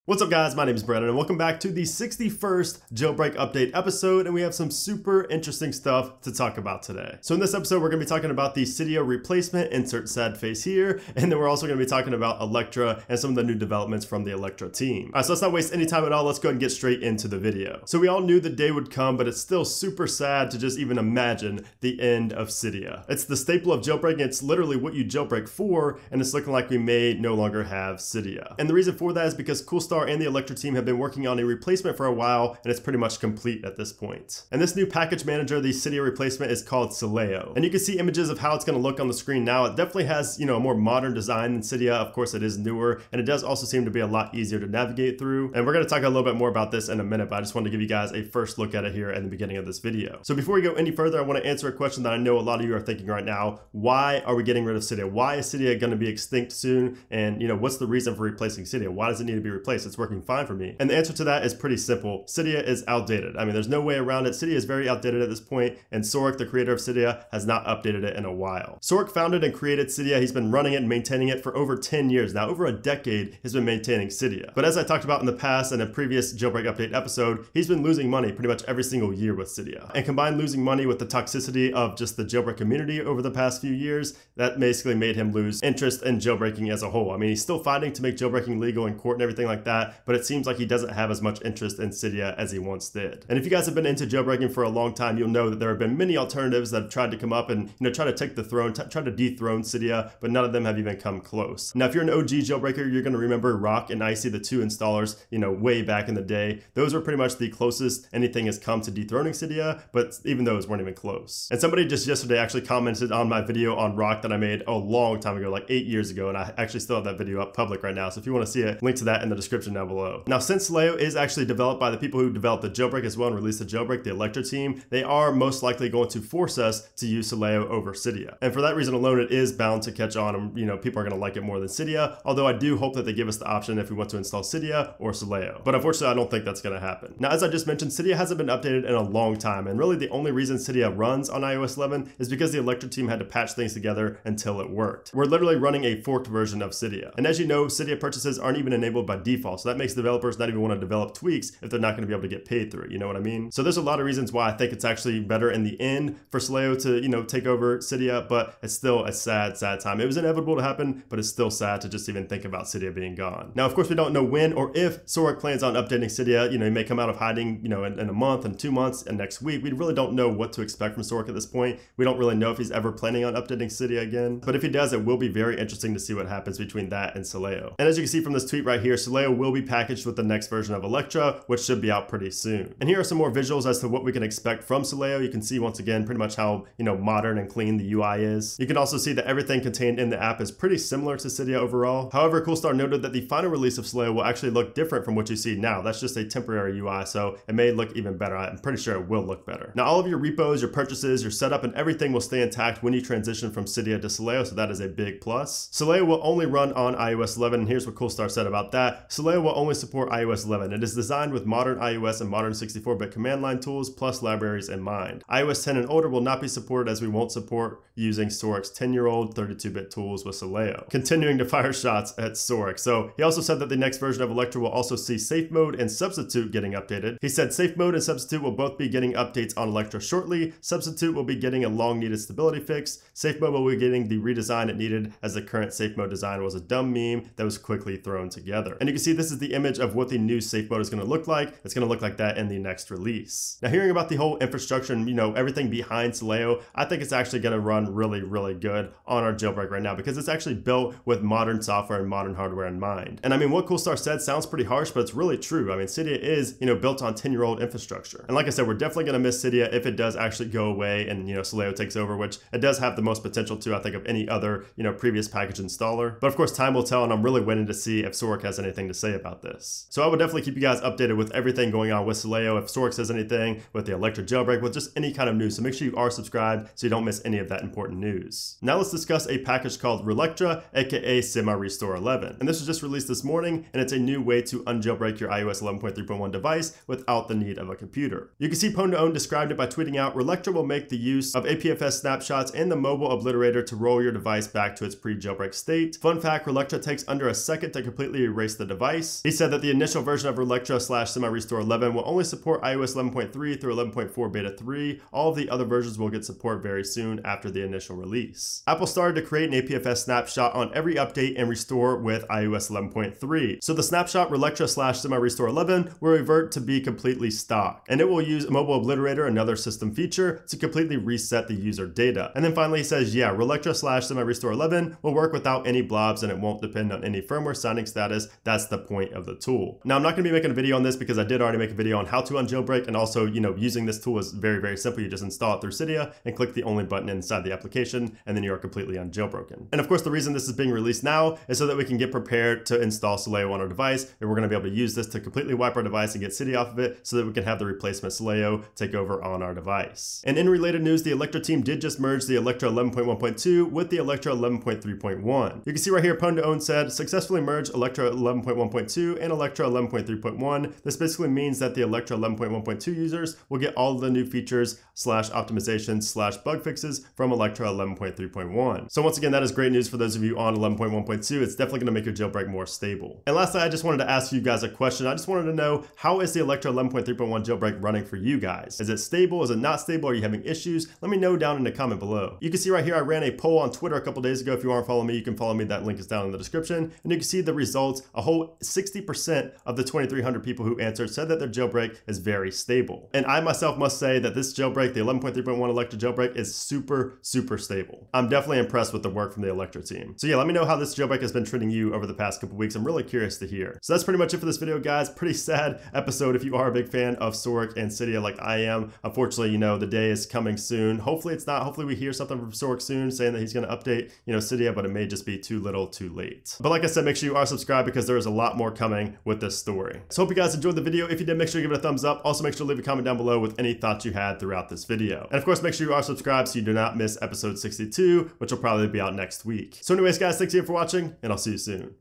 What's up guys, my name is Brennan and welcome back to the 61st jailbreak update episode, and we have some super interesting stuff to talk about today. So in this episode we're going to be talking about the Cydia replacement, insert sad face here, and then we're also going to be talking about Electra and some of the new developments from the Electra team. Alright, so let's not waste any time at all, let's go ahead and get straight into the video. So we all knew the day would come, but it's still super sad to just even imagine the end of Cydia. It's the staple of jailbreaking, it's literally what you jailbreak for, and it's looking like we may no longer have Cydia. And the reason for that is because Coolstar and the Electra team have been working on a replacement for a while, and it's pretty much complete at this point. And this new package manager, the Cydia replacement, is called Sileo. And you can see images of how it's going to look on the screen now. It definitely has, a more modern design than Cydia. Of course, it is newer, and it does also seem to be a lot easier to navigate through. And we're going to talk a little bit more about this in a minute, but I just wanted to give you guys a first look at it here in the beginning of this video. So before we go any further, I want to answer a question that I know a lot of you are thinking right now. Why are we getting rid of Cydia? Why is Cydia going to be extinct soon? And, what's the reason for replacing Cydia? Why does it need to be replaced? It's working fine for me. And the answer to that is pretty simple. Cydia is outdated. I mean, there's no way around it. Cydia is very outdated at this point, and Sorek, the creator of Cydia, has not updated it in a while. Sorek founded and created Cydia. He's been running it and maintaining it for over 10 years now. Over a decade, he's been maintaining Cydia. But as I talked about in the past in a previous jailbreak update episode, he's been losing money pretty much every single year with Cydia. And combined losing money with the toxicity of just the jailbreak community over the past few years, that basically made him lose interest in jailbreaking as a whole. I mean, he's still fighting to make jailbreaking legal in court and everything like that, but it seems like he doesn't have as much interest in Cydia as he once did. And if you guys have been into jailbreaking for a long time, you'll know that there have been many alternatives that have tried to come up and try to take the throne, try to dethrone Cydia, but none of them have even come close. Now, if you're an OG jailbreaker, you're going to remember Rock and Icy, the two installers, way back in the day. Those were pretty much the closest anything has come to dethroning Cydia, but even those weren't even close. And somebody just yesterday actually commented on my video on Rock that I made a long time ago, like 8 years ago, and I actually still have that video up public right now. So if you want to see it, link to that in the description down below. Now, since Sileo is actually developed by the people who developed the jailbreak as well and released the jailbreak, the Electra team, they are most likely going to force us to use Sileo over Cydia. And for that reason alone, it is bound to catch on, and people are going to like it more than Cydia, although I do hope that they give us the option if we want to install Cydia or Sileo. But unfortunately, I don't think that's going to happen. Now, as I just mentioned, Cydia hasn't been updated in a long time, and really the only reason Cydia runs on iOS 11 is because the Electra team had to patch things together until it worked. We're literally running a forked version of Cydia. And as you know, Cydia purchases aren't even enabled by default, so that makes developers not even want to develop tweaks if they're not going to be able to get paid through it, you know what I mean? So there's a lot of reasons why I think it's actually better in the end for Sileo to, take over Cydia, but it's still a sad, sad time. It was inevitable to happen, but it's still sad to just even think about Cydia being gone. Now, of course, we don't know when or if Sorek plans on updating Cydia. He may come out of hiding, in a month and 2 months and next week. We really don't know what to expect from Sorek at this point. We don't really know if he's ever planning on updating Cydia again, but if he does, it will be very interesting to see what happens between that and Sileo. And as you can see from this tweet right here, Sileo will be packaged with the next version of Electra, which should be out pretty soon. And here are some more visuals as to what we can expect from Sileo. You can see once again pretty much how modern and clean the UI is. You can also see that everything contained in the app is pretty similar to Cydia overall. However, Coolstar noted that the final release of Sileo will actually look different from what you see now. That's just a temporary UI, so it may look even better. I'm pretty sure it will look better. Now, all of your repos, your purchases, your setup, and everything will stay intact when you transition from Cydia to Sileo, so that is a big plus. Sileo will only run on iOS 11, and here's what Coolstar said about that. Sileo will only support iOS 11. It is designed with modern iOS and modern 64-bit command line tools plus libraries in mind. iOS 10 and older will not be supported, as we won't support using Sorek's 10-year-old 32-bit tools with Sileo. Continuing to fire shots at Sorek. So he also said that the next version of Electra will also see safe mode and substitute getting updated. He said safe mode and substitute will both be getting updates on Electra shortly. Substitute will be getting a long needed stability fix. Safe mode will be getting the redesign it needed, as the current safe mode design was a dumb meme that was quickly thrown together. And you can see this is the image of what the new safe mode is going to look like. It's going to look like that in the next release. Now, hearing about the whole infrastructure and everything behind Sileo, I think it's actually going to run really, really good on our jailbreak right now, because it's actually built with modern software and modern hardware in mind. And I mean, what Coolstar said sounds pretty harsh, but it's really true. I mean, Cydia is, built on 10-year-old infrastructure. And like I said, we're definitely going to miss Cydia if it does actually go away and, Sileo takes over, which it does have the most potential to, I think, of any other, previous package installer. But of course, time will tell, and I'm really waiting to see if Sorek has anything to say about this. So I would definitely keep you guys updated with everything going on with Sileo, if Sorek says anything, with the Electra jailbreak, with just any kind of news. So make sure you are subscribed so you don't miss any of that important news. Now let's discuss a package called Electra, aka Semi-Restore 11. And this was just released this morning, and it's a new way to unjailbreak your iOS 11.3.1 device without the need of a computer. You can see Pwn2Own described it by tweeting out, Electra will make the use of APFS snapshots and the mobile obliterator to roll your device back to its pre-jailbreak state. Fun fact, Electra takes under a second to completely erase the device. device. He said that the initial version of Electra /Semi-Restore 11 will only support iOS 11.3 through 11.4 Beta 3. All of the other versions will get support very soon after the initial release. Apple started to create an APFS snapshot on every update and restore with iOS 11.3. So the snapshot Electra /Semi-Restore 11 will revert to be completely stock, and it will use Mobile Obliterator, another system feature, to completely reset the user data. And then finally he says, yeah, Electra /Semi-Restore 11 will work without any blobs and it won't depend on any firmware signing status. That's the point of the tool. Now I'm not going to be making a video on this because I did already make a video on how to unjailbreak, and also, using this tool is very, very simple. You just install it through Cydia and click the only button inside the application, and then you are completely unjailbroken. And of course, the reason this is being released now is so that we can get prepared to install Sileo on our device, and we're going to be able to use this to completely wipe our device and get Cydia off of it so that we can have the replacement Sileo take over on our device. And in related news, the Electra team did just merge the Electra 11.1.2 with the Electra 11.3.1. You can see right here, Pwn to Own said, successfully merged Electra 11.1.2 and Electra 11.3.1. This basically means that the Electra 11.1.2 users will get all of the new features / optimizations / bug fixes from Electra 11.3.1. So once again, that is great news for those of you on 11.1.2. It's definitely going to make your jailbreak more stable. And lastly, I just wanted to ask you guys a question. I just wanted to know, how is the Electra 11.3.1 jailbreak running for you guys? Is it stable? Is it not stable? Are you having issues? Let me know down in the comment below. You can see right here, I ran a poll on Twitter a couple days ago. If you aren't following me, you can follow me. That link is down in the description. And you can see the results. A whole 60% of the 2,300 people who answered said that their jailbreak is very stable. And I myself must say that this jailbreak, the 11.3.1 Electra jailbreak, is super, super stable. I'm definitely impressed with the work from the Electra team. So yeah, let me know how this jailbreak has been treating you over the past couple weeks. I'm really curious to hear. So that's pretty much it for this video, guys. Pretty sad episode if you are a big fan of Sork and Cydia like I am. Unfortunately, the day is coming soon. Hopefully it's not. Hopefully we hear something from Sork soon saying that he's going to update, Cydia, but it may just be too little too late. But like I said, make sure you are subscribed because there is a lot more coming with this story. So hope you guys enjoyed the video. If you did, make sure you give it a thumbs up. Also make sure to leave a comment down below with any thoughts you had throughout this video. And of course, make sure you are subscribed so you do not miss episode 62, which will probably be out next week. So anyways, guys, thanks again for watching, and I'll see you soon.